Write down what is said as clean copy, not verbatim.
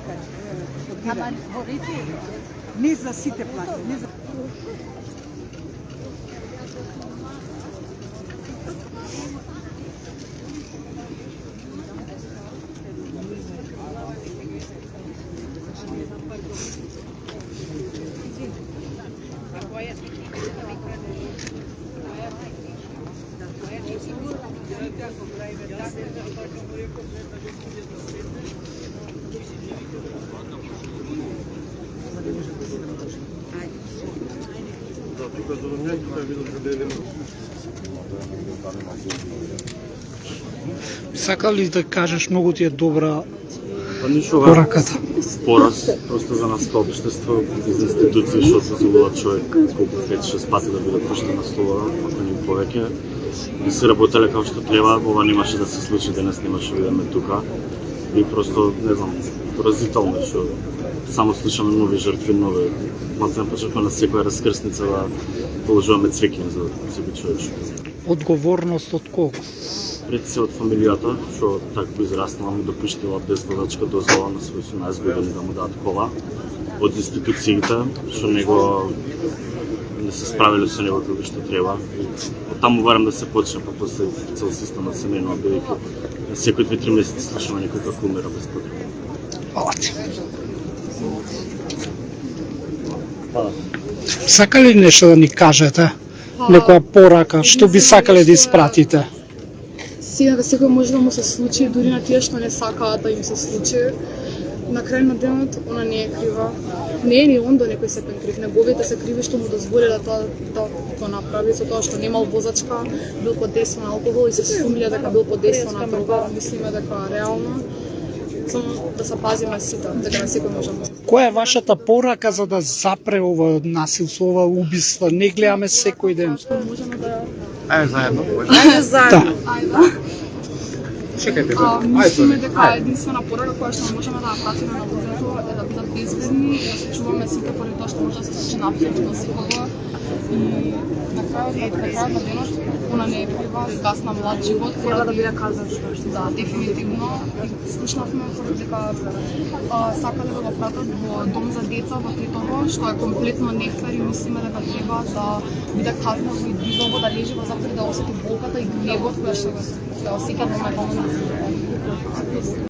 плакаш. Ама во реки Не за сите плакаш, не за... Сакал ли да кажеш многу ти е добра Па ништо пораката? пораз, просто за нас како општество, за институции, што позволува човек колку 5-6 пати да биде пуштен на слобода, ако не повеќе. И се работеле како што треба, ова немаше да се случи, денес немаше да бидеме тука. И просто, не знам, поразително што само слушаме нови жртви, нови. Малку почекаме на секоја раскрсница да положуваме цвеќиња за секој човек. Одговорност од колку? Пред се од фамилијата, што така израснала, му допуштила без водачка дозвола на свој 18 години да му дадат кола. Од институциите, што него не се справиле со него како што треба. Од таму барам да се почне, па после цел системот се менува, бидејќи секој 2-3 месеци слушаме некој како умира без потреба. Фала ти. Па, Сакали нешто да ни кажете? Некоја порака, што би сакале да испратите? Сега секој може да му се случи, дури на тие што не сакаат да им се случи. На крај на денот, она не е крива. Не е ни он до некој степен крив, неговите се криви што му дозволиле да го направи, со тоа што немал возачка, бил под дејство на алкохол и се сумиле дека бил под дејство на дрога. Мислиме дека реално само да се пазиме сите, дека не секој може. Која е вашата порака за да запре ова насилство, ова убиства? Не гледаме секој ден. Можеме да Ајде заедно. Да. Чекајте. мислиме дека единствена порака која што можеме да ја пратиме на луѓето е да бидат безбедни и да се чуваме сите поради тоа што може да се случи на апсолутно секого. И на крајот на денот, она не е крива, гасна млад живот, треба да биде казан за тоа што да, дефинитивно. И слушнавме дека сакале да го пратат во дом за деца во Тетово, што е комплетно нефер и мислиме дека треба да биде казнено и дизово да лежи во затвор да осети болката и гневот која што го осеќа во моментот.